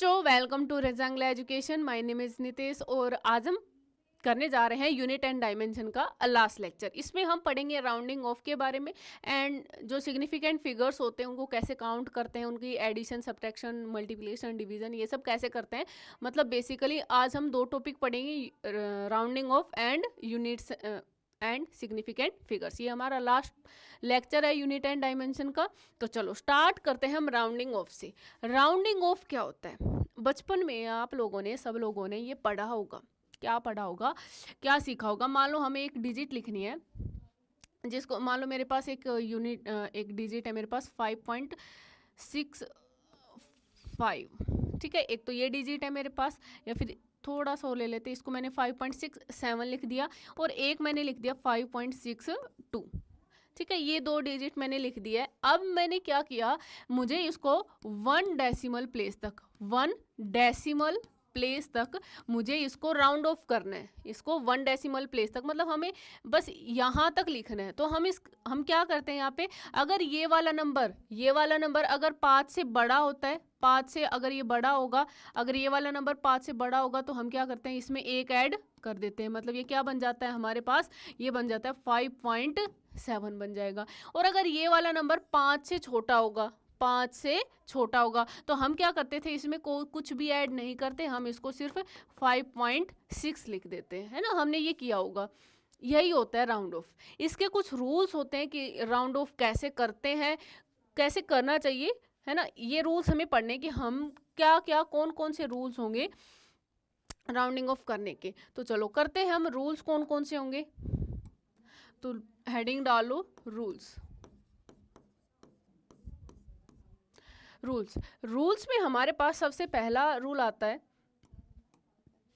बच्चों, welcome two rectangular education. My name is Nitesh और आज हम करने जा रहे हैं यूनिट एंड डायमेंशन का लास्ट लेक्चर। इसमें हम पढ़ेंगे राउंडिंग ऑफ के बारे में एंड जो सिग्निफिकेंट फिगर्स होते हैं उनको कैसे काउंट करते हैं, उनकी एडिशन, सब्ट्रैक्शन, मल्टीप्लिकेशन, डिवीजन, ये सब कैसे करते हैं। मतलब बेसिकली आज हम दो टॉपिक पढ़ेंगे, rounding off and units and significant figures. ये हमारा लास्ट लेक्चर है यूनिट एंड डायमेंशन का। तो चलो स्टार्ट करते हैं हम राउंडिंग ऑफ से। राउंडिंग ऑफ क्या होता है? बचपन में आप लोगों ने, सब लोगों ने ये पढ़ा होगा। क्या पढ़ा होगा, क्या सीखा होगा? मान लो हमें एक डिजिट लिखनी है, जिसको मान लो मेरे पास एक एक डिजिट है, मेरे पास 5.65, ठीक है। एक तो ये डिजिट है मेरे पास, या फिर थोड़ा सा ले लेते, इसको मैंने 5.67 लिख दिया और एक मैंने लिख दिया 5.62, ठीक है। ये दो डिजिट मैंने लिख दिया है। अब मैंने क्या किया, मुझे इसको 1 डेसिमल प्लेस तक मुझे इसको राउंड ऑफ करना है। इसको 1 डेसिमल प्लेस तक, मतलब हमें बस यहाँ तक लिखना है। तो हम क्या करते हैं यहाँ पे, अगर ये वाला नंबर अगर 5 से बड़ा होता है, 5 से अगर ये बड़ा होगा, अगर ये वाला नंबर 5 से बड़ा होगा तो हम क्या करते हैं, इसमें एक ऐड कर देते हैं। मतलब ये क्या बन जाता है हमारे पास, ये बन जाता है 5.7 बन जाएगा। और अगर ये वाला नंबर 5 से छोटा होगा, 5 से छोटा होगा, तो हम क्या करते थे, इसमें कुछ भी ऐड नहीं करते, हम इसको सिर्फ 5.6 लिख देते हैं, है ना। हमने ये किया होगा। यही होता है राउंड ऑफ। इसके कुछ रूल्स होते हैं कि राउंड ऑफ कैसे करते हैं, कैसे करना चाहिए, है ना। ये रूल्स हमें पढ़ने कि हम क्या क्या कौन कौन से रूल्स होंगे राउंडिंग ऑफ करने के। तो चलो करते हैं हम। रूल्स कौन कौन से होंगे, तो हेडिंग डालो रूल्स। रूल्स में हमारे पास सबसे पहला रूल आता है,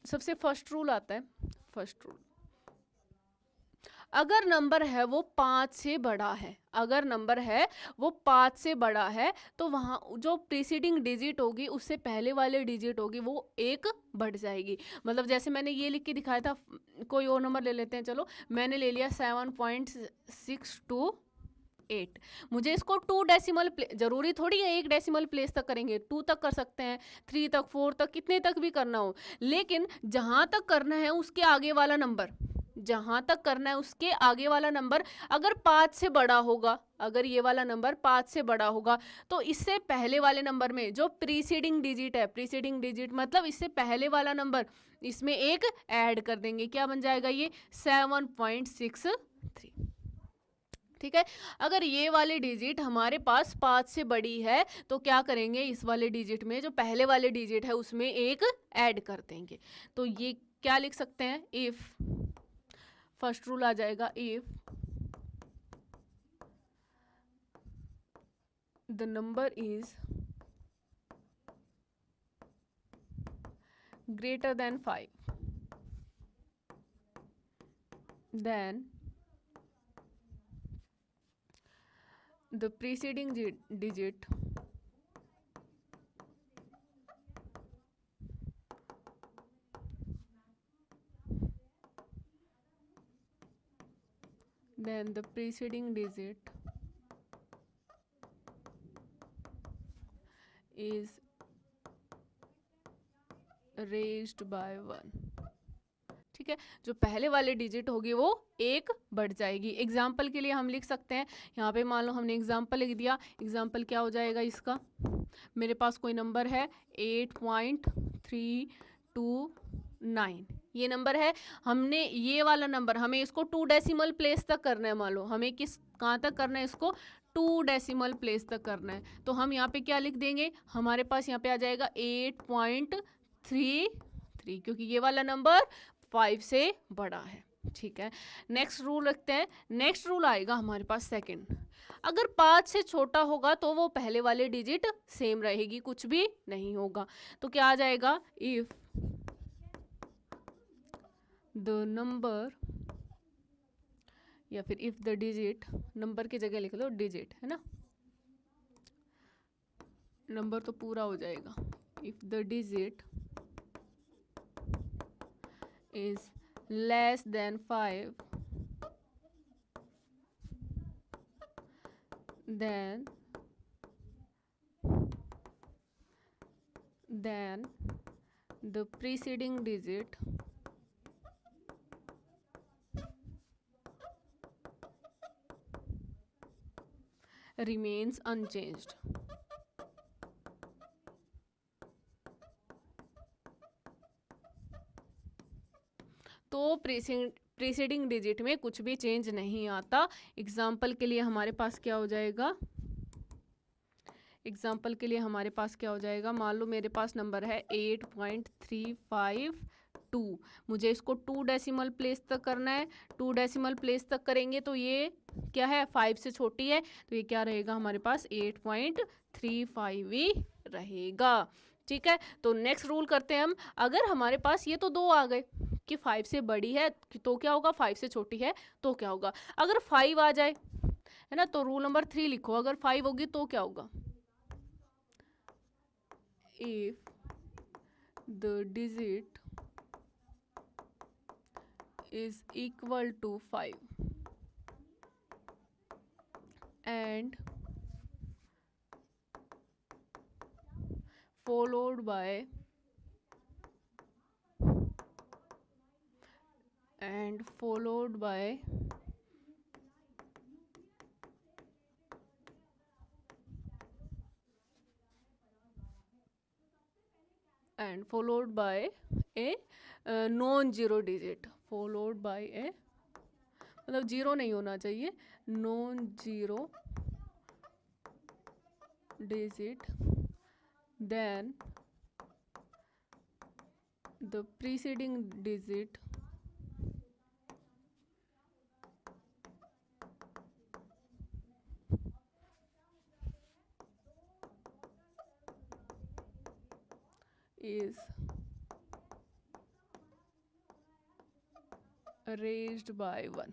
सबसे फर्स्ट रूल आता है। फर्स्ट रूल, अगर नंबर है वो 5 से बड़ा है, अगर नंबर है वो 5 से बड़ा है, तो वहाँ जो प्रीसीडिंग डिजिट होगी उससे पहले वाले डिजिट होगी वो एक बढ़ जाएगी। मतलब जैसे मैंने ये लिख के दिखाया था, कोई और नंबर ले लेते हैं। चलो मैंने ले लिया 7.628। मुझे इसको 2 डेसिमल जरूरी थोड़ी है 1 डेसिमल प्लेस तक करेंगे, 2 तक कर सकते हैं, 3 तक, 4 तक, कितने तक भी करना हो। लेकिन जहां तक करना है उसके आगे वाला नंबर, जहां तक करना है उसके आगे वाला नंबर अगर 5 से बड़ा होगा, अगर ये वाला नंबर 5 से बड़ा होगा, तो इससे पहले वाले नंबर में जो प्रीसीडिंग डिजिट है, प्रीसीडिंग डिजिट मतलब इससे पहले वाला नंबर, इसमें एक ऐड कर देंगे। क्या बन जाएगा ये 7.63, ठीक है। अगर ये वाली डिजिट हमारे पास 5 से बड़ी है तो क्या करेंगे, इस वाले डिजिट में जो पहले वाले डिजिट है उसमें एक ऐड कर देंगे। तो ये क्या लिख सकते हैं, इफ, फर्स्ट रूल आ जाएगा, if the number is greater than 5, then the preceding digit then the preceding digit is raised by 1, ठीक है। जो पहले वाले डिजिट होगी वो एक बढ़ जाएगी। एग्जाम्पल के लिए हम लिख सकते हैं, यहाँ पे मान लो हमने एग्जाम्पल लिख दिया। एग्जाम्पल क्या हो जाएगा इसका, मेरे पास कोई नंबर है 8.329, ये नंबर है। हमने ये वाला नंबर, हमें इसको 2 डेसिमल प्लेस तक करना है। मान लो हमें कहाँ तक करना है, इसको 2 डेसिमल प्लेस तक करना है। तो हम यहाँ पे क्या लिख देंगे, हमारे पास यहाँ पे आ जाएगा 8.33, क्योंकि ये वाला नंबर 5 से बड़ा है, ठीक है। नेक्स्ट रूल रखते हैं। नेक्स्ट रूल आएगा हमारे पास सेकंड, अगर 5 से छोटा होगा तो वो पहले वाले डिजिट सेम रहेगी, कुछ भी नहीं होगा। तो क्या आ जाएगा, इफ द नंबर, या फिर इफ द डिजिट, नंबर की जगह लिख लो डिजिट, है ना, नंबर तो पूरा हो जाएगा। If the digit is less than 5, then then the preceding digit remains unchanged. तो प्रीसीडिंग डिजिट में कुछ भी चेंज नहीं आता. एग्जाम्पल के लिए हमारे पास क्या हो जाएगा, एग्जाम्पल के लिए हमारे पास क्या हो जाएगा, मान लो मेरे पास नंबर है 8.352. मुझे इसको 2 डेसिमल प्लेस तक करना है. 2 डेसिमल प्लेस तक करेंगे तो ये क्या है, 5 से छोटी है, तो ये क्या रहेगा हमारे पास 8.35 ही रहेगा. ठीक है, तो नेक्स्ट रूल करते हैं हम. अगर हमारे पास ये तो 2 आ गए कि 5 से बड़ी है तो क्या होगा, 5 से छोटी है तो क्या होगा. अगर 5 आ जाए है ना, तो रूल नंबर 3 लिखो. अगर 5 होगी तो क्या होगा, if the digit is equal to 5 and followed by a non zero digit, followed by a मतलब जीरो नहीं होना चाहिए, non zero digit, then the preceding digit is raised by 1.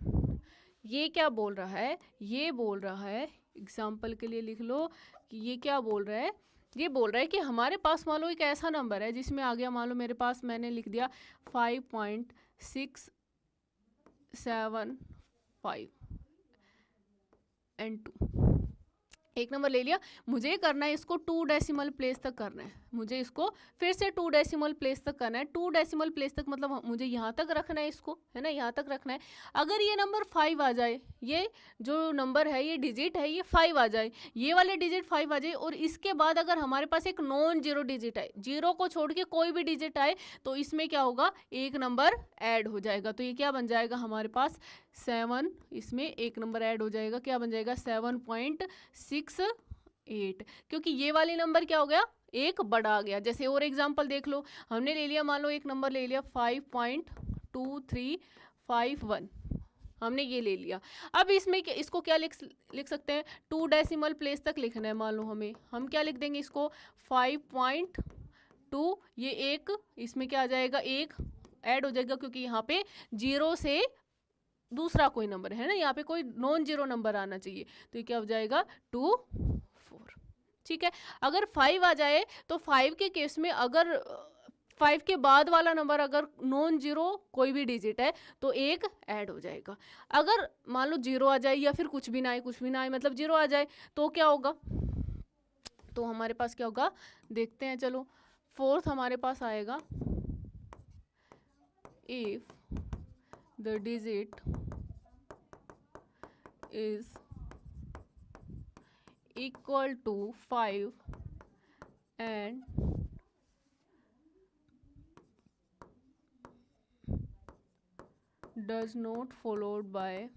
ये क्या बोल रहा है, ये बोल रहा है, एग्जाम्पल के लिए लिख लो कि ये क्या बोल रहा है, ये बोल रहा है कि हमारे पास मान लो एक ऐसा नंबर है जिसमें आ गया, मान लो मेरे पास मैंने लिख दिया 5.675 and 2, एक नंबर ले लिया. मुझे करना है इसको 2 डेसिमल प्लेस तक करना है, मुझे इसको फिर से 2 डेसिमल प्लेस तक करना है. 2 डेसिमल प्लेस तक मतलब मुझे यहाँ तक रखना है इसको, है ना, यहाँ तक रखना है. अगर ये नंबर 5 आ जाए, ये जो नंबर है, ये डिजिट है, ये 5 आ जाए, ये वाले डिजिट 5 आ जाए, और इसके बाद अगर हमारे पास एक नॉन जीरो डिजिट आए, जीरो को छोड़ के कोई भी डिजिट आए, तो इसमें क्या होगा, एक नंबर ऐड हो जाएगा. तो ये क्या बन जाएगा हमारे पास 7, इसमें एक नंबर ऐड हो जाएगा, क्या बन जाएगा 7.68, क्योंकि ये वाली नंबर क्या हो गया, एक बड़ा आ गया. जैसे और एग्जांपल देख लो, हमने ले लिया, मान लो एक नंबर ले लिया 5.2351, हमने ये ले लिया. अब इसमें इसको क्या लिख सकते हैं, 2 डेसिमल प्लेस तक लिखना है. मान लो हम क्या लिख देंगे इसको 5.2, ये एक इसमें क्या आ जाएगा, एक ऐड हो जाएगा, क्योंकि यहाँ पे जीरो से दूसरा कोई नंबर है ना, यहाँ पे कोई नॉन जीरो नंबर आना चाहिए, तो ये क्या हो जाएगा 2 4. ठीक है, अगर 5 आ जाए तो 5 के केस में अगर 5 के बाद वाला नंबर अगर नॉन जीरो कोई भी डिजिट है तो एक ऐड हो जाएगा. अगर मान लो 0 आ जाए या फिर कुछ भी ना आए, कुछ भी ना आए मतलब 0 आ जाए, तो क्या होगा, तो हमारे पास क्या होगा देखते हैं. चलो, 4th हमारे पास आएगा, if the digit is equal to 5 and does not followed by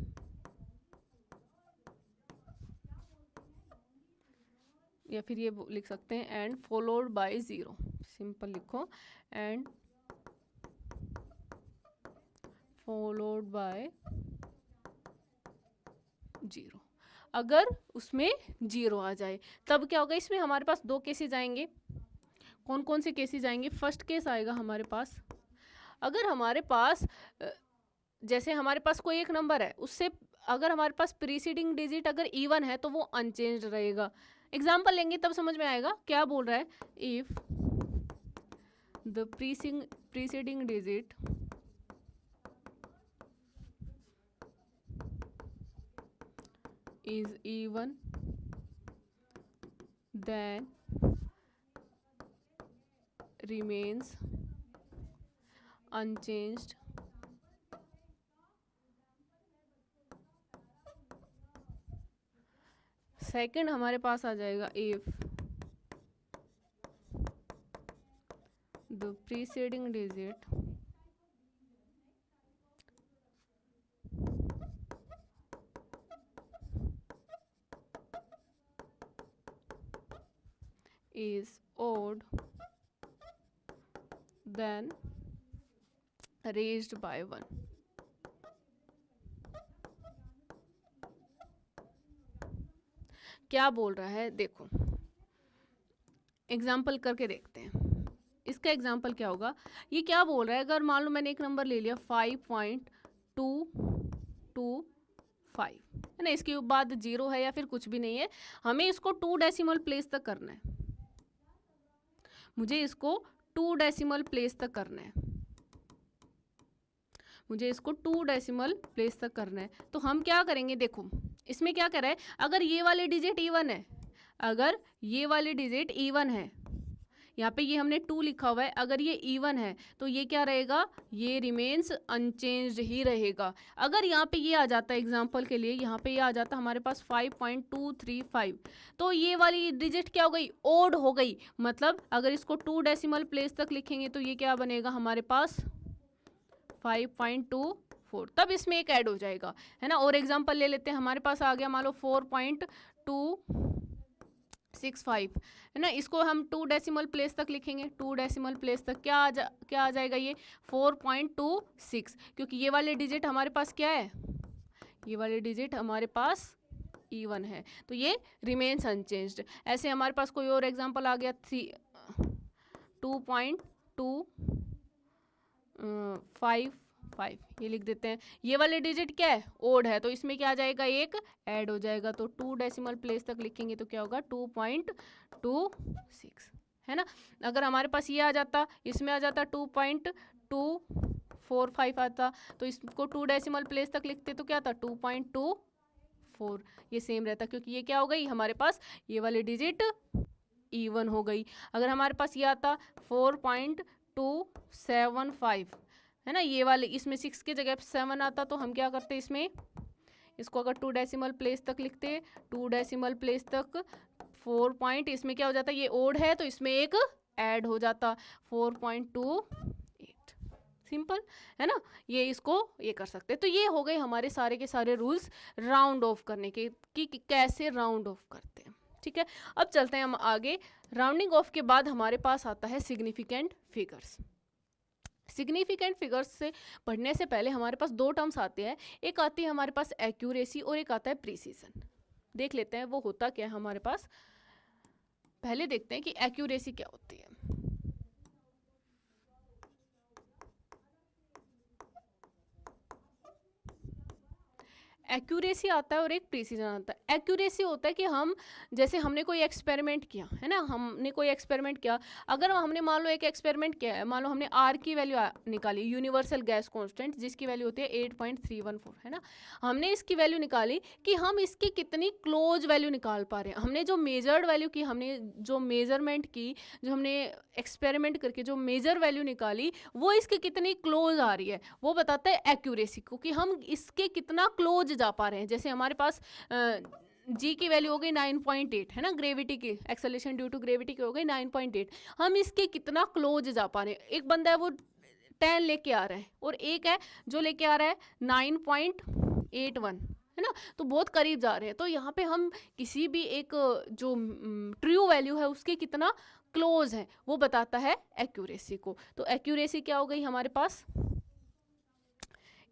या फिर ये लिख सकते हैं एंड फॉलोड बाय 0, सिंपल लिखो, एंड फॉलोड बाय 0. अगर उसमें 0 आ जाए तब क्या होगा, इसमें हमारे पास 2 केसेस आएंगे. कौन कौन से केसेस आएंगे, फर्स्ट केस आएगा हमारे पास, अगर हमारे पास जैसे हमारे पास कोई एक नंबर है, उससे अगर हमारे पास प्रीसीडिंग डिजिट अगर इवन है तो वो अनचेंज्ड रहेगा. एग्जाम्पल लेंगे तब समझ में आएगा क्या बोल रहा है. If the preceding digit is even, then remains unchanged second हमारे पास आ जाएगा if the preceding digit is odd then raised by 1. क्या बोल रहा है देखो, एग्जाम्पल करके देखते हैं। इसका एग्जाम्पल क्या होगा, ये क्या बोल रहा है, अगर मान लो मैंने एक नंबर ले लिया 5.225 है ना, इसके बाद 0 है या फिर कुछ भी नहीं है, हमें इसको 2 डेसिमल प्लेस तक करना है, मुझे इसको 2 डेसिमल प्लेस तक करना है, मुझे इसको 2 डेसिमल प्लेस तक करना है। तो हम क्या करेंगे, देखो इसमें क्या कर रहा है, अगर ये वाले डिजिट इवन है, अगर ये वाले डिजिट इवन है, यहाँ पे ये हमने 2 लिखा हुआ है, अगर ये इवन है तो ये क्या रहेगा, ये रिमेन्स अनचेंज्ड ही रहेगा। अगर यहाँ पे ये आ जाता है, एग्जांपल के लिए यहाँ पे ये आ जाता हमारे पास 5.235, तो ये वाली डिजिट क्या हो गई, ओड हो गई। मतलब अगर इसको 2 डेसिमल प्लेस तक लिखेंगे तो ये क्या बनेगा हमारे पास 5.24, तब इसमें एक ऐड हो जाएगा, है ना। और एग्जांपल ले लेते हैं, हमारे पास आ गया मान लो 4.265, है ना, इसको हम 2 डेसिमल प्लेस तक लिखेंगे, 2 डेसिमल प्लेस तक क्या आ जाएगा, ये 4.26, क्योंकि ये वाले डिजिट हमारे पास क्या है, ये वाले डिजिट हमारे पास इवन है, तो ये रिमेन्स अनचेंज्ड। ऐसे हमारे पास कोई और एग्जांपल आ गया 2.255, ये लिख देते हैं, ये वाले डिजिट क्या है, ओड है, तो इसमें क्या आ जाएगा, एक ऐड हो जाएगा, तो 2 डेसिमल प्लेस तक लिखेंगे तो क्या होगा 2.26, है ना। अगर हमारे पास ये आ जाता, इसमें आ जाता 2.245 आता, तो इसको 2 डेसिमल प्लेस तक लिखते तो क्या था 2.24, ये सेम रहता, क्योंकि ये क्या हो गई हमारे पास, ये वाले डिजिट इवन हो गई। अगर हमारे पास ये आता 4.275, है ना, ये वाले, इसमें 6 की जगह 7 आता, तो हम क्या करते इसमें, इसको अगर 2 डेसिमल प्लेस तक लिखते, 2 डेसिमल प्लेस तक 4 पॉइंट, इसमें क्या हो जाता, ये ओड है तो इसमें एक ऐड हो जाता 4.28, सिंपल है ना। ये इसको ये कर सकते हैं। तो ये हो गए हमारे सारे के सारे रूल्स राउंड ऑफ करने के, कि कैसे राउंड ऑफ करते हैं, ठीक है। अब चलते हैं हम आगे। राउंडिंग ऑफ के बाद हमारे पास आता है सिग्निफिकेंट फिगर्स। सिग्निफिकेंट फिगर्स से पढ़ने से पहले हमारे पास 2 टर्म्स आते हैं, एक आती है हमारे पास एक्यूरेसी और एक आता है प्रिसीजन। देख लेते हैं वो होता क्या है हमारे पास। पहले देखते हैं कि एक्यूरेसी क्या होती है। एक्यूरेसी आता है और एक प्रिसीजन आता है। एक्यूरेसी होता है कि हम, जैसे हमने कोई एक्सपेरिमेंट किया है ना, हमने कोई एक्सपेरिमेंट किया, अगर हमने मान लो एक एक्सपेरिमेंट किया है, मान लो हमने आर की वैल्यू निकाली, यूनिवर्सल गैस कांस्टेंट, जिसकी वैल्यू होती है 8.314, है ना, हमने इसकी वैल्यू निकाली कि हम इसकी कितनी क्लोज वैल्यू निकाल पा रहे हैं। हमने जो मेजर्ड वैल्यू की, हमने जो मेजरमेंट की, जो हमने एक्सपेरिमेंट करके जो मेजर वैल्यू निकाली, वो इसकी कितनी क्लोज आ रही है, वो बताता है एक्यूरेसी को, कि हम इसके कितना क्लोज जा पा रहे हैं। जैसे हमारे पास जी की वैल्यू हो गई 9.8, है ना, ग्रेविटी की, एक्सेलरेशन ड्यू टू ग्रेविटी की हो गई 9.8, हम इसके कितना क्लोज जा पा रहे हैं। एक बंदा है वो 10 लेके आ रहा है और एक है जो लेके आ रहा है 9.81, है ना, तो बहुत करीब जा रहे हैं। तो यहाँ पे हम किसी भी एक जो ट्रू वैल्यू है उसके कितना क्लोज है वो बताता है एक्यूरेसी को। तो एक्यूरेसी क्या हो गई हमारे पास,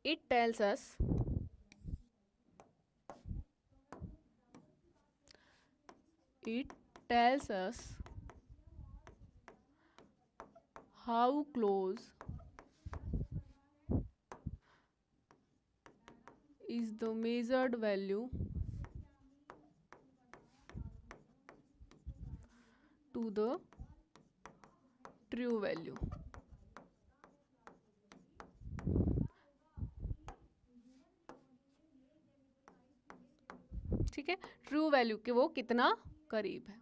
it tells us how close is the measured value to the true value। ठीक है, ट्रू वैल्यू के वो कितना करीब है।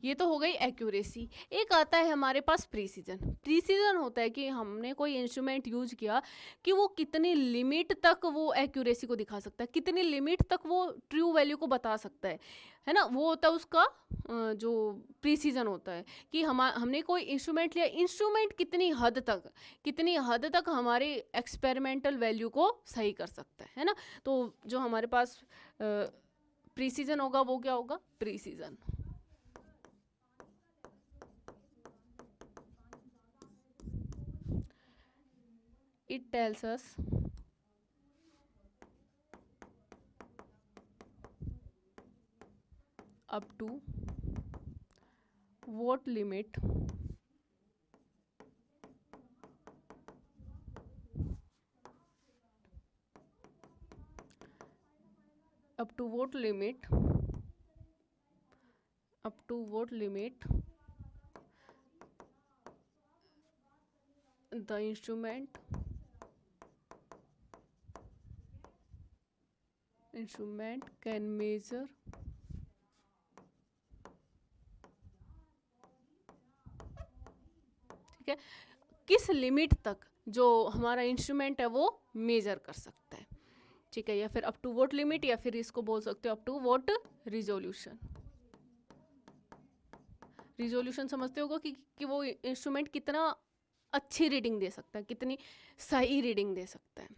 ये तो हो गई एक्यूरेसी। एक आता है हमारे पास प्रीसीजन। प्रीसीजन होता है कि हमने कोई इंस्ट्रूमेंट यूज किया कि वो कितनी लिमिट तक वो एक्यूरेसी को दिखा सकता है, कितनी लिमिट तक वो ट्रू वैल्यू को बता सकता है ना। वो होता है उसका जो प्रीसीजन होता है कि हमने कोई इंस्ट्रूमेंट लिया, इंस्ट्रूमेंट कितनी हद तक हमारे एक्सपेरिमेंटल वैल्यू को सही कर सकता है ना। तो जो हमारे पास प्रीसीजन होगा वो क्या होगा, precision. It tells us up to what limit up to what limit the instrument can measure ठीक है, किस लिमिट तक जो हमारा इंस्ट्रूमेंट है वो मेजर कर सकता है, ठीक है। या फिर अप टू व्हाट लिमिट, या फिर इसको बोल सकते हो up to what resolution. Resolution समझते होगा कि वो इंस्ट्रूमेंट कितना अच्छी रीडिंग दे सकता है, कितनी सही रीडिंग दे सकता है।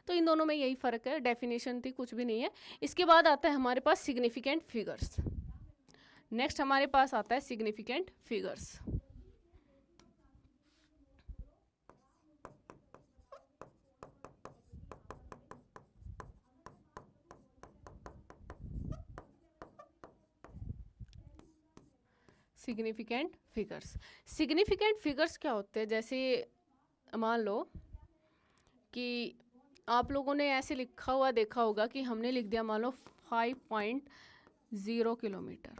तो इन दोनों में यही फ़र्क है, डेफिनेशन थी, कुछ भी नहीं है। इसके बाद आता है हमारे पास सिग्निफिकेंट फिगर्स। नेक्स्ट हमारे पास आता है सिग्निफिकेंट फिगर्स। सिग्निफिकेंट फिगर्स क्या होते हैं, जैसे मान लो कि आप लोगों ने ऐसे लिखा हुआ देखा होगा कि हमने लिख दिया मान लो 5.0 किलोमीटर,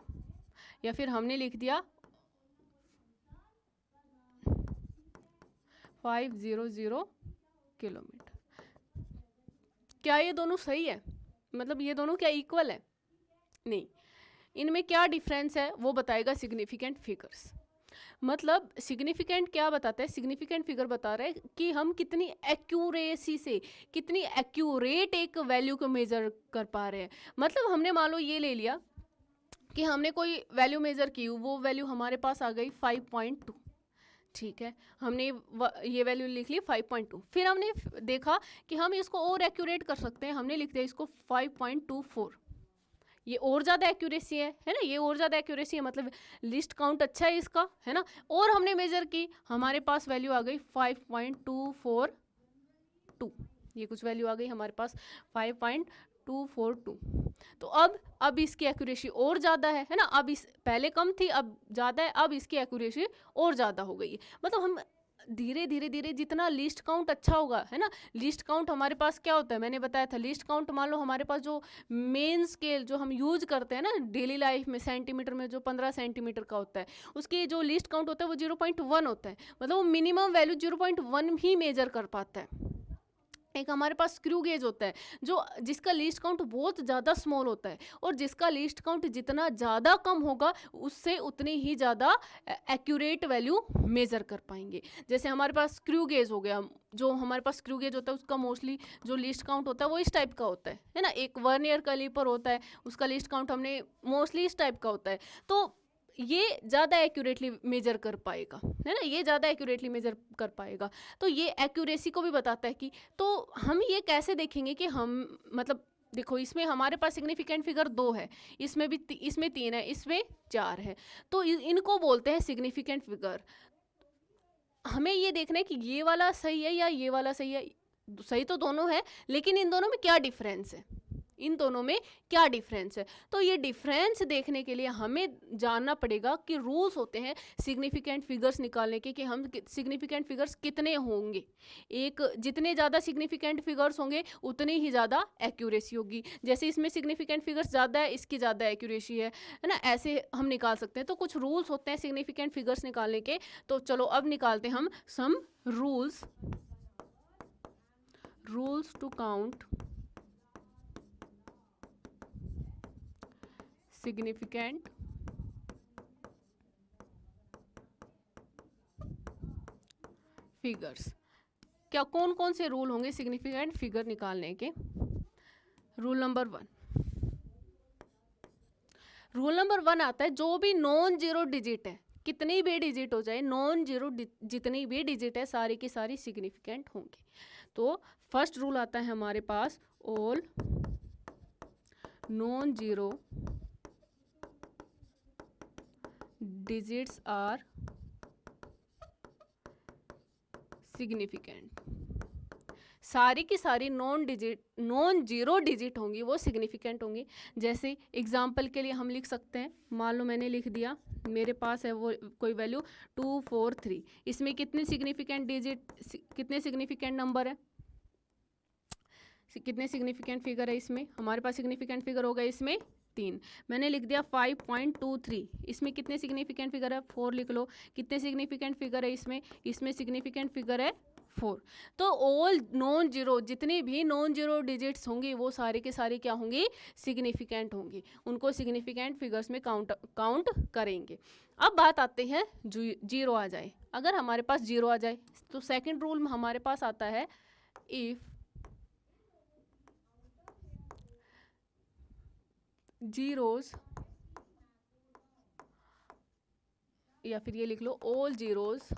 या फिर हमने लिख दिया 500 किलोमीटर। क्या ये दोनों सही है, मतलब ये दोनों क्या इक्वल है? नहीं, इनमें क्या डिफरेंस है वो बताएगा सिग्निफिकेंट फिगर्स। मतलब सिग्निफिकेंट क्या बताता है, सिग्निफिकेंट फिगर बता रहा है कि हम कितनी एक्यूरेसी से, कितनी एक्यूरेट एक वैल्यू को मेजर कर पा रहे हैं। मतलब हमने मान लो ये ले लिया कि हमने कोई वैल्यू मेजर की, वो वैल्यू हमारे पास आ गई 5.2, ठीक है। हमने ये वैल्यू लिख ली 5.2, फिर हमने देखा कि हम इसको और एक्यूरेट कर सकते हैं, हमने लिख दिया इसको 5.24। ये और ज़्यादा एक्यूरेसी है ना, ये और ज़्यादा एक्यूरेसी है, मतलब लिस्ट काउंट अच्छा है इसका, है ना। और हमने मेजर की, हमारे पास वैल्यू आ गई 5.242, ये कुछ वैल्यू आ गई हमारे पास 5.242। तो अब इसकी एक्यूरेसी और ज़्यादा है ना। अब इस पहले कम थी, अब ज़्यादा है, अब इसकी एक्यूरेसी और ज़्यादा हो गई है। मतलब हम धीरे धीरे जितना लिस्ट काउंट अच्छा होगा, है ना। लिस्ट काउंट हमारे पास क्या होता है, मैंने बताया था, लिस्ट काउंट मान लो हमारे पास जो मेन स्केल जो हम यूज करते हैं ना डेली लाइफ में, सेंटीमीटर में जो 15 सेंटीमीटर का होता है, उसकी जो लिस्ट काउंट होता है वो 0.1 होता है। मतलब वो मिनिमम वैल्यू 0.1 ही मेजर कर पाता है। एक हमारे पास स्क्रू गेज होता है जो जिसका लीस्ट काउंट बहुत ज़्यादा स्मॉल होता है, और जिसका लीस्ट काउंट जितना ज़्यादा कम होगा उससे उतनी ही ज़्यादा एक्यूरेट वैल्यू मेज़र कर पाएंगे। जैसे हमारे पास स्क्रू गेज हो गया, जो हमारे पास स्क्रू गेज होता है उसका मोस्टली जो लीस्ट काउंट होता है वो इस टाइप का होता है ना। एक वर्नियर कैलिपर होता है, उसका लीस्ट काउंट हमने मोस्टली इस टाइप का होता है। तो ये ज़्यादा एक्यूरेटली मेजर कर पाएगा, है ना, ये ज़्यादा एक्यूरेटली मेजर कर पाएगा। तो ये एक्यूरेसी को भी बताता है कि, तो हम ये कैसे देखेंगे कि हम, मतलब देखो इसमें हमारे पास सिग्निफिकेंट फिगर 2 है, इसमें भी इसमें 3 है, इसमें 4 है, तो इनको बोलते हैं सिग्निफिकेंट फिगर। हमें ये देखना है कि ये वाला सही है या ये वाला सही है। सही तो दोनों है, लेकिन इन दोनों में क्या डिफरेंस है, इन दोनों में क्या डिफरेंस है। तो ये डिफरेंस देखने के लिए हमें जानना पड़ेगा कि रूल्स होते हैं सिग्निफिकेंट फिगर्स निकालने के, कि हम सिग्निफिकेंट फिगर्स कितने होंगे। एक जितने ज़्यादा सिग्निफिकेंट फिगर्स होंगे उतनी ही ज़्यादा एक्यूरेसी होगी। जैसे इसमें सिग्निफिकेंट फिगर्स ज़्यादा है, इसकी ज़्यादा एक्यूरेसी है ना, ऐसे हम निकाल सकते हैं। तो कुछ रूल्स होते हैं सिग्निफिकेंट फिगर्स निकालने के। तो चलो अब निकालते हैं हम some rules to count significant figures. क्या कौन कौन से रूल होंगे सिग्निफिकेंट फिगर निकालने के? रूल नंबर 1, रूल नंबर 1 आता है जो भी नॉन जीरो डिजिट है, कितनी भी डिजिट हो जाए, नॉन जीरो जितनी भी डिजिट है सारी की सारी सिग्निफिकेंट होंगी। तो फर्स्ट रूल आता है हमारे पास, all non zero digits are significant. सारी की सारी नॉन जीरो डिजिट होंगी वो सिग्निफिकेंट होंगी। जैसे एग्जाम्पल के लिए हम लिख सकते हैं, मान लो मैंने लिख दिया, मेरे पास है वो कोई वैल्यू 243, इसमें कितने सिग्निफिकेंट डिजिट, कितने सिग्निफिकेंट नंबर है, कितने सिग्निफिकेंट फिगर है इसमें? हमारे पास सिग्निफिकेंट फिगर हो गए इसमें 3। मैंने लिख दिया 5.23, इसमें कितने सिग्निफिकेंट फिगर है? 4 लिख लो। कितने सिग्निफिकेंट फिगर है इसमें? इसमें सिग्निफिकेंट फिगर है 4। तो ऑल नॉन जीरो, जितनी भी नॉन जीरो डिजिट्स होंगी वो सारी के सारी क्या होंगी? सिग्निफिकेंट होंगी। उनको सिग्निफिकेंट फिगर्स में काउंट करेंगे। अब बात आते हैं जीरो आ जाए, अगर हमारे पास जीरो आ जाए तो सेकंड रूल में हमारे पास आता है, इफ जीरोस, या फिर ये लिख लो all zeros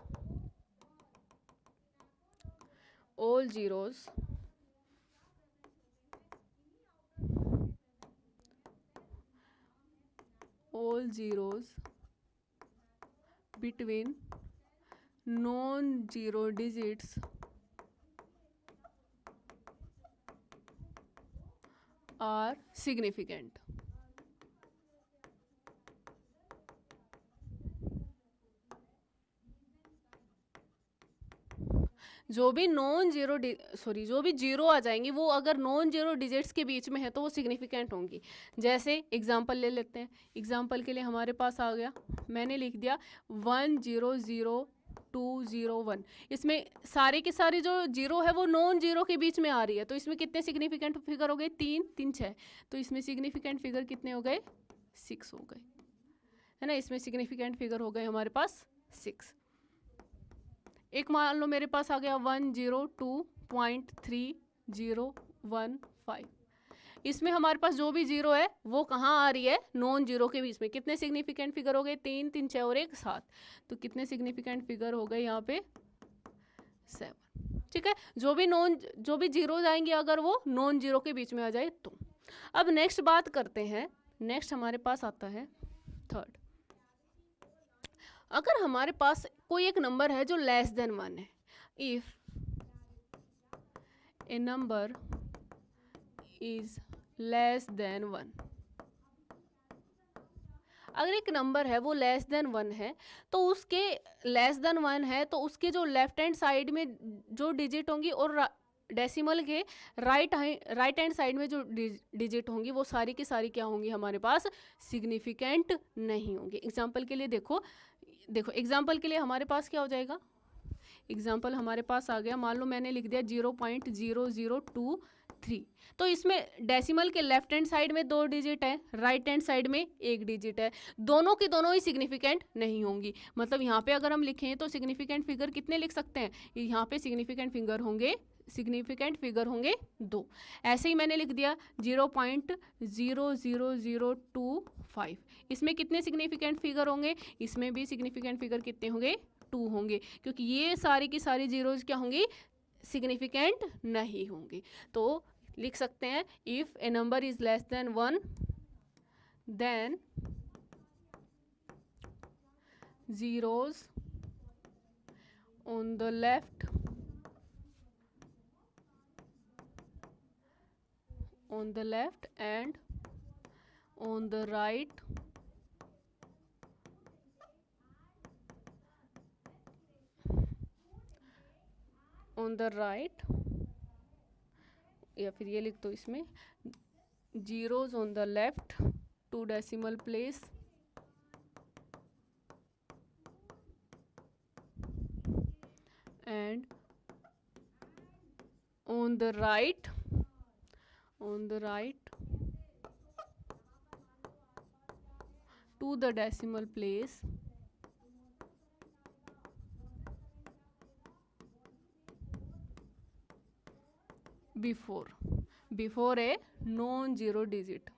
between non-zero digits are significant। जो भी जो भी जीरो आ जाएंगी वो अगर नॉन जीरो डिजिट्स के बीच में है तो वो सिग्निफिकेंट होंगी। जैसे एग्जांपल ले लेते हैं, एग्जांपल के लिए हमारे पास आ गया, मैंने लिख दिया 100201, इसमें सारे के सारे जो जीरो है वो नॉन जीरो के बीच में आ रही है, तो इसमें कितने सिग्निफिकेंट फिगर हो गए? 3 3 6, तो इसमें सिग्निफिकेंट फिगर कितने हो गए? 6 हो गए, है ना। इसमें सिग्निफिकेंट फिगर हो गए हमारे पास 6। एक मान लो मेरे पास आ गया 102.3015, इसमें हमारे पास जो भी जीरो है वो कहाँ आ रही है? नॉन जीरो के बीच में। कितने सिग्निफिकेंट फिगर हो गए? 3 3 6 और 1 7, तो कितने सिग्निफिकेंट फिगर हो गए यहाँ पे? 7। ठीक है, जो भी जीरो जाएंगे अगर वो नॉन जीरो के बीच में आ जाए तो। अब नेक्स्ट बात करते हैं, नेक्स्ट हमारे पास आता है थर्ड, अगर हमारे पास कोई एक नंबर है जो लेस देन 1 है, if a number is less than 1, अगर एक नंबर है वो लेस देन 1 है तो उसके लेस देन 1 है तो उसके जो लेफ्ट हैंड साइड में जो डिजिट होंगी और डेसिमल के राइट हैंड साइड में जो डिजिट होंगी वो सारी की सारी क्या होंगी? हमारे पास सिग्निफिकेंट नहीं होंगी। एग्जाम्पल के लिए देखो एग्जाम्पल के लिए हमारे पास क्या हो जाएगा? एग्जाम्पल हमारे पास आ गया, मान लो मैंने लिख दिया 0.0023, तो इसमें डेसिमल के लेफ्ट हैंड साइड में 2 डिजिट है, राइट हैंड साइड में 1 डिजिट है, दोनों की दोनों ही सिग्निफिकेंट नहीं होंगी। मतलब यहाँ पे अगर हम लिखें तो सिग्निफिकेंट फिगर कितने लिख सकते हैं? यहाँ पे सिग्निफिकेंट फिगर होंगे 2। ऐसे ही मैंने लिख दिया 0.00025, इसमें कितने सिग्निफिकेंट फिगर होंगे? इसमें भी सिग्निफिकेंट फिगर कितने होंगे? 2 होंगे, क्योंकि ये सारी की सारी जीरोज क्या होंगी? सिग्निफिकेंट नहीं होंगी। तो लिख सकते हैं, if a number is less than 1 then zeros on the left and on the right या फिर ये लिख दो इसमें, zeros on the left 2 decimal place and on the right 2 the decimal place before a non zero digit.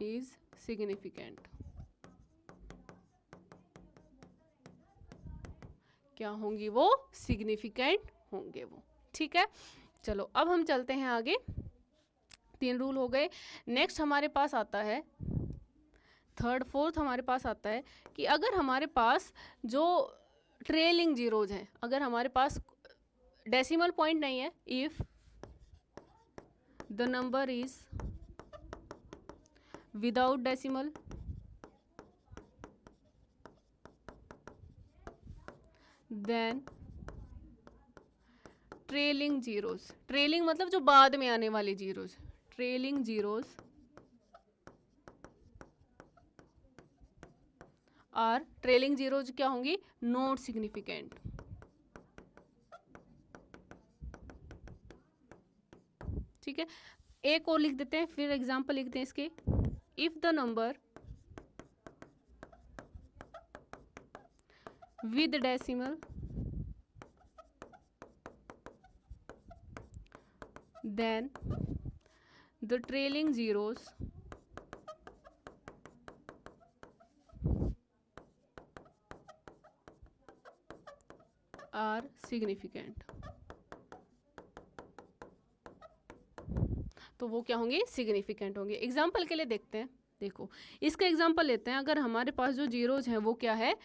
Is significant. क्या होंगी वो? Significant होंगे वो। ठीक है, चलो अब हम चलते हैं आगे। 3 रूल हो गए। नेक्स्ट हमारे पास आता है थर्ड फोर्थ, हमारे पास आता है कि अगर हमारे पास जो ट्रेलिंग जीरोज हैं, अगर हमारे पास डेसिमल पॉइंट नहीं है, if the number is without decimal then trailing zeros, trailing मतलब जो बाद में आने वाली zeros, trailing zeros are, trailing zeros क्या होंगी? Not significant. ठीक है, एक और लिख देते हैं, फिर एग्जांपल लिखते हैं इसके। If the number with decimal then the trailing zeros are significant। तो वो क्या होंगे? सिग्निफिकेंट होंगे। एग्जाम्पल के लिए देखते हैं, देखो इसका एग्जाम्पल लेते हैं। अगर हमारे पास जो जीरोज हैं वो क्या है?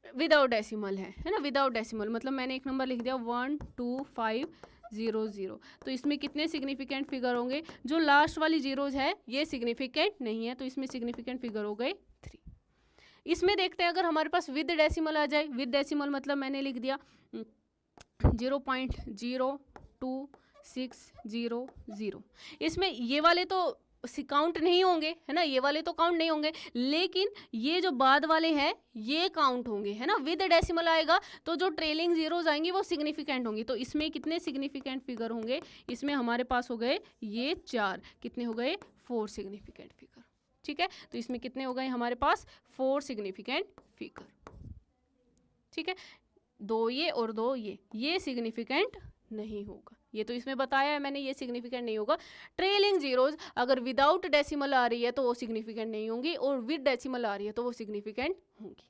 विदाउट डेसिमल है ना, विदाउट डेसिमल मतलब मैंने एक नंबर लिख दिया 1 2 5 0 0, तो इसमें कितने सिग्निफिकेंट फिगर होंगे? जो लास्ट वाली जीरोज है ये सिग्निफिकेंट नहीं है, तो इसमें सिग्निफिकेंट फिगर हो गए 3। इसमें देखते हैं अगर हमारे पास विद डेसिमल आ जाए। विद डेसिमल मतलब मैंने लिख दिया 0.02600। इसमें ये वाले तो काउंट नहीं होंगे, है ना, ये वाले तो काउंट नहीं होंगे, लेकिन ये जो बाद वाले हैं ये काउंट होंगे, है ना। विद डेसिमल आएगा तो जो ट्रेलिंग जीरोज आएंगी वो सिग्निफिकेंट होंगी। तो इसमें कितने सिग्निफिकेंट फिगर होंगे? इसमें हमारे पास हो गए ये 4, कितने हो गए? 4 सिग्निफिकेंट फिगर। ठीक है, तो इसमें कितने हो गए हमारे पास? 4 सिग्निफिकेंट फिगर। ठीक है, 2 ये और 2 ये सिग्निफिकेंट नहीं होगा। ये तो इसमें बताया है मैंने, ये सिग्निफिकेंट नहीं होगा। ट्रेलिंग जीरोज अगर विदाउट डेसिमल आ रही है तो वो सिग्निफिकेंट नहीं होंगी, और विद डेसिमल आ रही है तो वो सिग्निफिकेंट होंगी।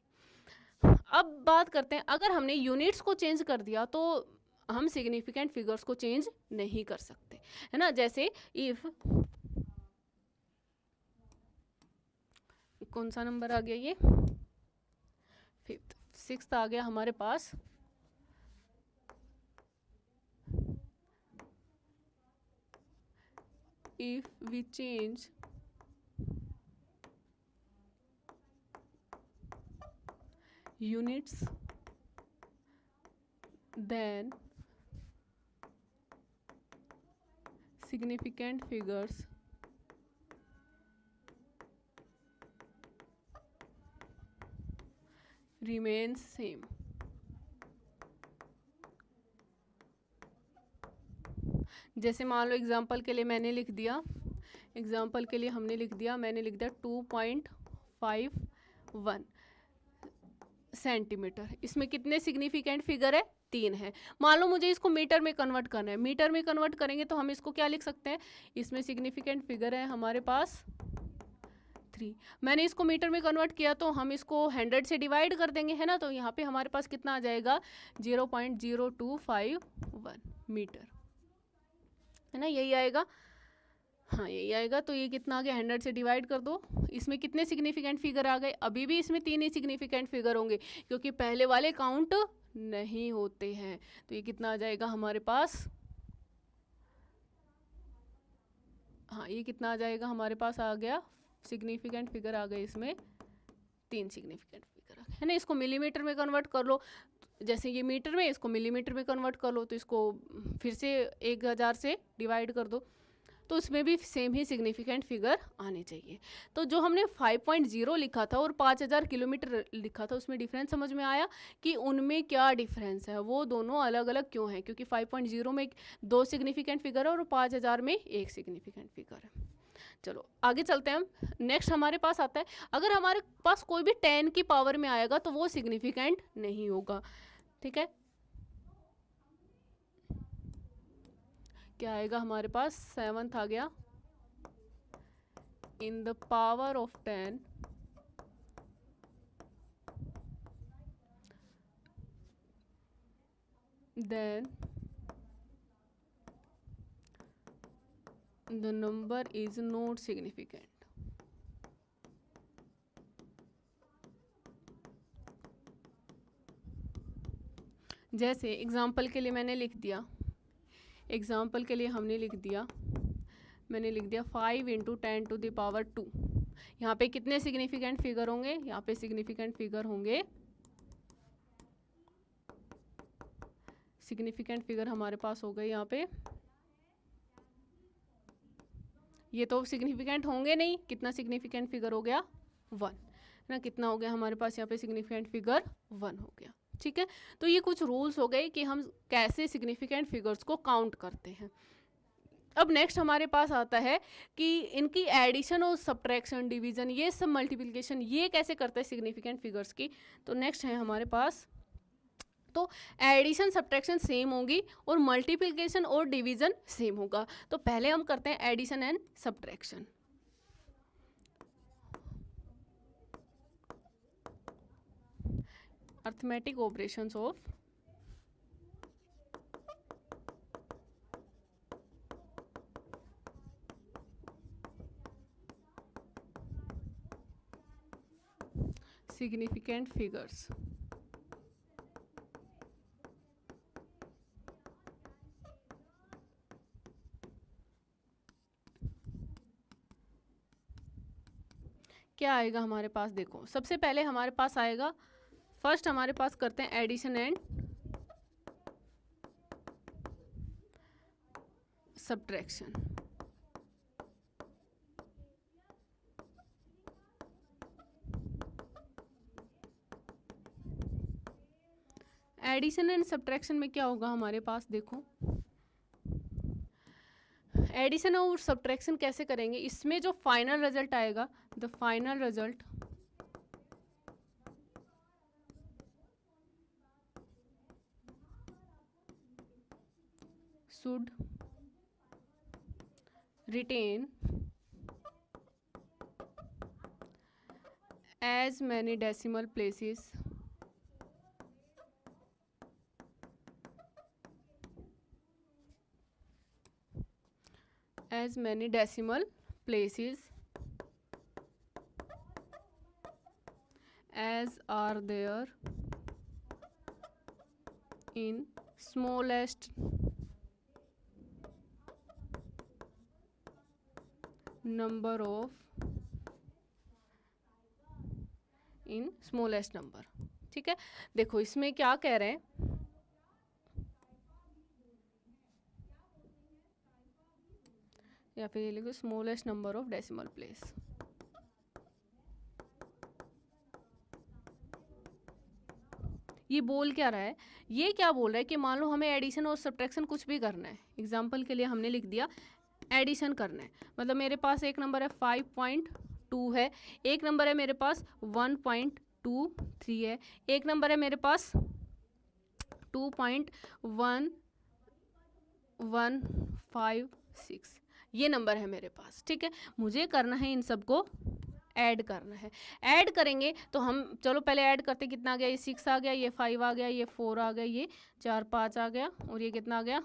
अब बात करते हैं, अगर हमने यूनिट्स को चेंज कर दिया तो हम सिग्निफिकेंट फिगर्स को चेंज नहीं कर सकते, है ना। जैसे इफ, कौन सा नंबर आ गया? ये 5th, 6th आ गया हमारे पास। If we change units then significant figures remains same। जैसे मान लो एग्जाम्पल के लिए मैंने लिख दिया, एग्जाम्पल के लिए हमने लिख दिया, मैंने लिख दिया 2.51 सेंटीमीटर। इसमें कितने सिग्निफिकेंट फिगर है? 3 है। मान लो मुझे इसको मीटर में कन्वर्ट करना है, मीटर में कन्वर्ट करेंगे तो हम इसको क्या लिख सकते हैं? इसमें सिग्निफिकेंट फिगर है हमारे पास 3। मैंने इसको मीटर में कन्वर्ट किया तो हम इसको 100 से डिवाइड कर देंगे, है ना। तो यहाँ पे हमारे पास कितना आ जाएगा? 0.0251 मीटर, है ना, यही आएगा। हाँ यही आएगा। तो ये कितना आ गया? 100 से डिवाइड कर दो। इसमें कितने सिग्निफिकेंट फिगर आ गए? अभी भी इसमें 3 ही सिग्निफिकेंट फिगर होंगे क्योंकि पहले वाले काउंट नहीं होते हैं। तो ये कितना आ जाएगा हमारे पास? हाँ ये कितना आ जाएगा हमारे पास? आ गया सिग्निफिकेंट फिगर आ गए इसमें 3 सिग्निफिकेंट फिगर आ गए, है ना। इसको मिलीमीटर में कन्वर्ट कर लो, जैसे ये मीटर में, इसको मिलीमीटर में कन्वर्ट कर लो, तो इसको फिर से 1000 से डिवाइड कर दो, तो उसमें भी सेम ही सिग्निफिकेंट फिगर आने चाहिए। तो जो हमने 5.0 लिखा था और 5000 किलोमीटर लिखा था, उसमें डिफरेंस समझ में आया कि उनमें क्या डिफरेंस है, वो दोनों अलग अलग क्यों हैं? क्योंकि 5.0 में 2 सिग्निफिकेंट फिगर है और 5000 में 1 सिग्निफिकेंट फिगर है। चलो आगे चलते हैं हम। नेक्स्ट हमारे पास आता है, अगर हमारे पास कोई भी 10 की पावर में आएगा तो वो सिग्निफिकेंट नहीं होगा, ठीक है। क्या आएगा हमारे पास, 7th आ गया, in the power of 10 then the number is not significant. जैसे एग्जाम्पल के लिए मैंने लिख दिया, एग्जाम्पल के लिए हमने लिख दिया, मैंने लिख दिया 5 × 10⁻²। यहाँ पे कितने सिग्निफिकेंट फिगर होंगे, यहाँ पे सिग्निफिकेंट फिगर होंगे, सिग्निफिकेंट फिगर हमारे पास हो गए यहाँ पे, ये तो सिग्निफिकेंट होंगे नहीं, कितना सिग्निफिकेंट फिगर हो गया 1 ना, कितना हो गया हमारे पास यहाँ पे सिग्निफिकेंट फिगर 1 हो गया, ठीक है। तो ये कुछ रूल्स हो गए कि हम कैसे सिग्निफिकेंट फिगर्स को काउंट करते हैं। अब नेक्स्ट हमारे पास आता है कि इनकी एडिशन और सब्ट्रैक्शन, डिवीजन, ये सब मल्टीप्लिकेशन, ये कैसे करते हैं सिग्निफिकेंट फिगर्स की। तो नेक्स्ट है हमारे पास, तो एडिशन सब्ट्रैक्शन सेम होगी और मल्टीप्लिकेशन और डिवीजन सेम होगा। तो पहले हम करते हैं addition and subtraction. Arithmetic operations of significant figures। क्या आएगा हमारे पास, देखो सबसे पहले हमारे पास आएगा, फर्स्ट हमारे पास करते हैं addition and subtraction. Addition and subtraction में क्या होगा हमारे पास, देखो एडिशन और सब्ट्रैक्शन कैसे करेंगे, इसमें जो फाइनल रिजल्ट आएगा, the final result should retain as many decimal places as many decimal places as are there in smallest number of in smallest number, ठीक है। देखो इसमें क्या कह रहे हैं, या फिर ये लिखो smallest number of decimal place. ये बोल क्या रहा है, ये क्या बोल रहा है कि मान लो हमें एडिशन और सब्ट्रैक्शन कुछ भी करना है। एग्जांपल के लिए हमने लिख दिया एडिशन करना है, मतलब मेरे पास एक नंबर है 5.2 है, एक नंबर है मेरे पास 1.23 है, एक नंबर है मेरे पास 2.1156, ये नंबर है मेरे पास, ठीक है। मुझे करना है इन सबको ऐड करना है। ऐड करेंगे तो हम चलो पहले ऐड करते, कितना आ गया, ये 6 आ गया, ये 5 आ गया, ये 4 आ गया, ये 4 5 आ गया, और ये कितना आ गया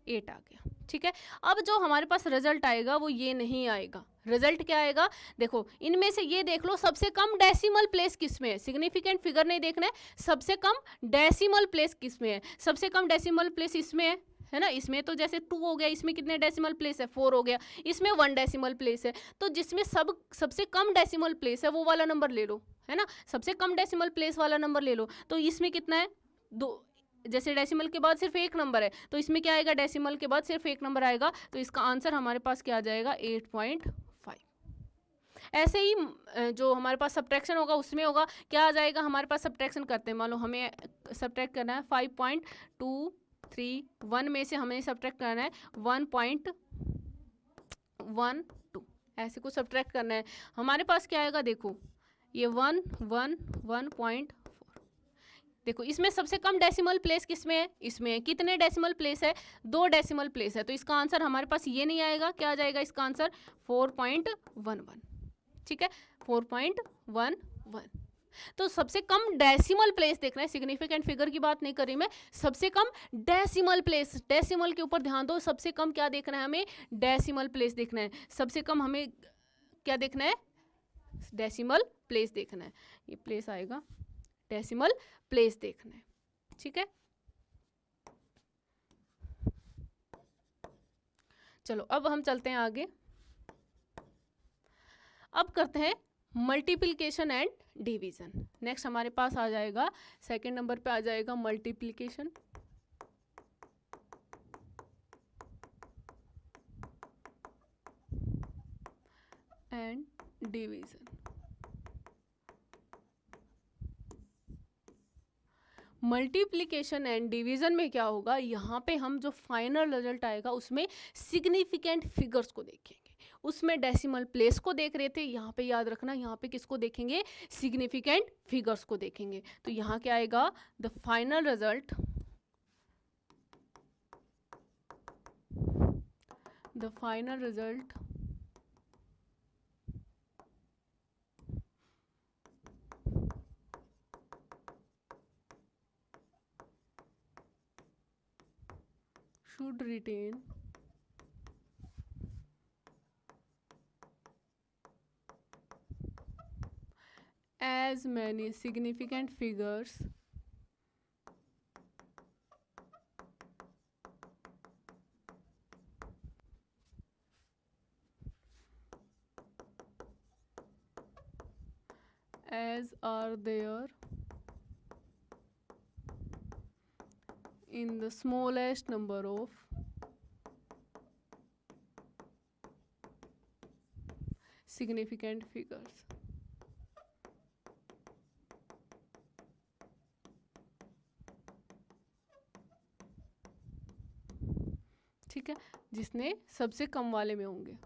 8 आ गया, ठीक है। अब जो हमारे पास रिजल्ट आएगा वो ये नहीं आएगा। रिजल्ट क्या आएगा, देखो इनमें से ये देख लो सबसे कम डेसिमल प्लेस किस में है, सिग्निफिकेंट फिगर नहीं देखना है, सबसे कम डेसिमल प्लेस किस में है। सबसे कम डेसिमल प्लेस इसमें है ना, इसमें तो जैसे 2 हो गया, इसमें कितने डेसिमल प्लेस है 4 हो गया, इसमें 1 डेसिमल प्लेस है, तो जिसमें सबसे कम डेसिमल प्लेस है वो वाला नंबर ले लो, है ना, सबसे कम डेसिमल प्लेस वाला नंबर ले लो। तो इसमें कितना है 2, जैसे डेसिमल के बाद सिर्फ एक नंबर है तो इसमें क्या आएगा, डेसिमल के बाद सिर्फ एक नंबर आएगा, तो इसका आंसर हमारे पास क्या आ जाएगा 8.5। ऐसे ही जो हमारे पास सब्ट्रैक्शन होगा उसमें होगा, क्या आ जाएगा हमारे पास, सब्ट्रैक्शन करते हैं, मान लो हमें सब्ट्रैक्ट करना है 5.231 में से हमें सब्ट्रैक्ट करना है 1 2 ऐसे कुछ सब्ट्रैक्ट करना है। हमारे पास क्या आएगा, देखो ये 1 1 1.4। देखो इसमें सबसे कम डेसिमल प्लेस किसमें है, इसमें है। कितने डेसिमल प्लेस है, 2 डेसिमल प्लेस है, तो इसका आंसर हमारे पास ये नहीं आएगा। क्या आ जाएगा इसका आंसर, 4.11। ठीक है, 4.11। तो सबसे कम डेसिमल प्लेस देखना है, सिग्निफिकेंट फिगर की बात नहीं कर रही मैं, सबसे कम डेसिमल प्लेस। डेसिमल के ऊपर ध्यान दो, सबसे कम क्या देखना है हमें, डेसिमल प्लेस देखना है। सबसे कम हमें क्या देखना है, डेसिमल प्लेस देखना है। ये प्लेस आएगा, डेसिमल प्लेस देखना है। ठीक है, चलो अब हम चलते हैं आगे। अब करते हैं मल्टीप्लिकेशन एंड डिवीजन। नेक्स्ट हमारे पास आ जाएगा, सेकंड नंबर पे आ जाएगा multiplication and division. Multiplication and division में क्या होगा, यहाँ पे हम जो फाइनल रिजल्ट आएगा उसमें सिग्निफिकेंट फिगर्स को देखेंगे। उसमें डेसिमल प्लेस को देख रहे थे, यहाँ पे याद रखना, यहाँ पे किसको देखेंगे, सिग्निफिकेंट फिगर्स को देखेंगे। तो यहाँ क्या आएगा, the final result, the final result should retain as many significant figures as are there in the smallest number of significant figures। ठीक है, जिसने सबसे कम वाले में होंगे।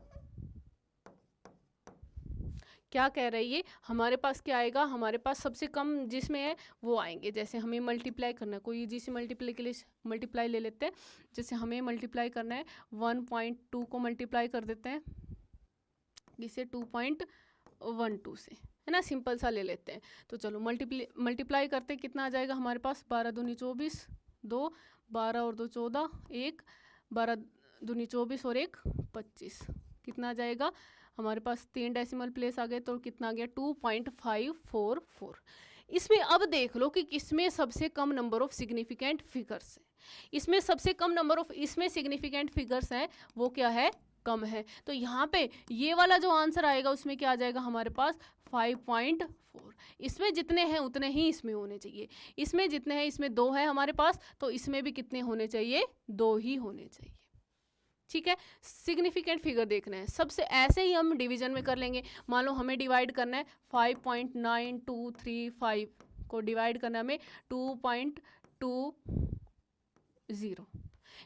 क्या कह रही है, हमारे पास क्या आएगा, हमारे पास सबसे कम जिसमें है वो आएंगे। जैसे हमें मल्टीप्लाई करना है, कोई इजी से मल्टीप्लाई ले लेते हैं। जैसे हमें मल्टीप्लाई करना है 1.2 को मल्टीप्लाई कर देते हैं इसे 2.12 से, है ना, सिंपल सा ले लेते हैं। तो चलो मल्टीप्लाई करते हैं, कितना आ जाएगा हमारे पास, 12 दूनी 24, 2 12 और 2 14, 1 12 दूनी 24 और 1 25, कितना आ जाएगा हमारे पास, 3 डेसिमल प्लेस आ गए, तो कितना आ गया 2.544। इसमें अब देख लो कि किसमें सबसे कम नंबर ऑफ सिग्निफिकेंट फिगर्स है। इसमें सबसे कम नंबर ऑफ इसमें सिग्निफिकेंट फिगर्स हैं वो क्या है, कम है। तो यहाँ पे ये वाला जो आंसर आएगा उसमें क्या आ जाएगा हमारे पास 5.4। इसमें जितने हैं उतने ही इसमें होने चाहिए। इसमें जितने हैं, इसमें 2 है हमारे पास, तो इसमें भी कितने होने चाहिए, 2 ही होने चाहिए। ठीक है, सिग्निफिकेंट फिगर देखना है। सबसे ऐसे ही हम डिवीजन में कर लेंगे। मान लो हमें डिवाइड करना है 5.9235 को डिवाइड करना है हमें 2.20,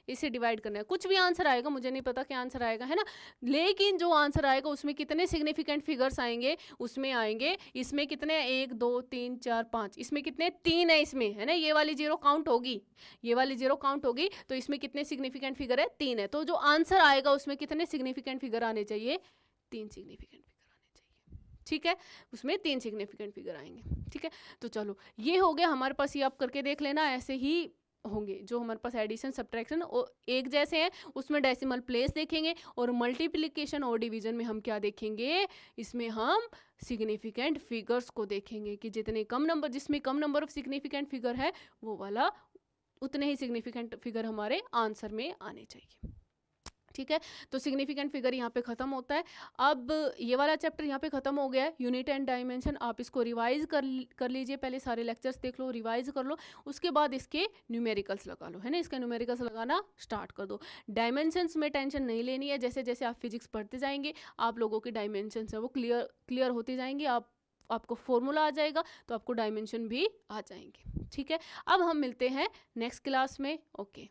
इसे डिवाइड करना है। कुछ भी आंसर आएगा, मुझे नहीं पता क्या आंसर आएगा, है ना, लेकिन जो आंसर आएगा उसमें कितने सिग्निफिकेंट फिगर्स आएंगे, उसमें आएंगे, इसमें कितने 1 2 3 4 5, इसमें कितने 3 है इसमें, है ना, ये वाली 0 काउंट होगी, ये वाली 0 काउंट होगी, तो इसमें कितने सिग्निफिकेंट फिगर है, 3 है। तो जो आंसर आएगा उसमें कितने सिग्निफिकेंट फिगर आने चाहिए, 3 सिग्निफिकेंट फिगर आने चाहिए। ठीक है, उसमें 3 सिग्निफिकेंट फिगर आएंगे। ठीक है, तो चलो ये हो गया हमारे पास, ये आप करके देख लेना। ऐसे ही होंगे जो हमारे पास एडिशन सब्ट्रैक्शन एक जैसे हैं, उसमें डेसिमल प्लेस देखेंगे, और मल्टीप्लिकेशन और डिवीजन में हम क्या देखेंगे, इसमें हम सिग्निफिकेंट फिगर्स को देखेंगे कि जितने कम नंबर, जिसमें कम नंबर ऑफ सिग्निफिकेंट फिगर है वो वाला उतने ही सिग्निफिकेंट फिगर हमारे आंसर में आने चाहिए। ठीक है, तो सिग्निफिकेंट फिगर यहाँ पे खत्म होता है। अब ये वाला चैप्टर यहाँ पे खत्म हो गया है, यूनिट एंड डायमेंशन। आप इसको रिवाइज कर लीजिए, पहले सारे लेक्चर्स देख लो, रिवाइज कर लो, उसके बाद इसके न्यूमेरिकल्स लगा लो, है ना, इसके न्यूमेरिकल्स लगाना स्टार्ट कर दो। डायमेंशंस में टेंशन नहीं लेनी है, जैसे जैसे आप फिजिक्स पढ़ते जाएंगे आप लोगों के डायमेंशंस है वो क्लियर होते जाएंगे, आपको फॉर्मूला आ जाएगा तो आपको डायमेंशन भी आ जाएंगे। ठीक है, अब हम मिलते हैं नेक्स्ट क्लास में। ओके।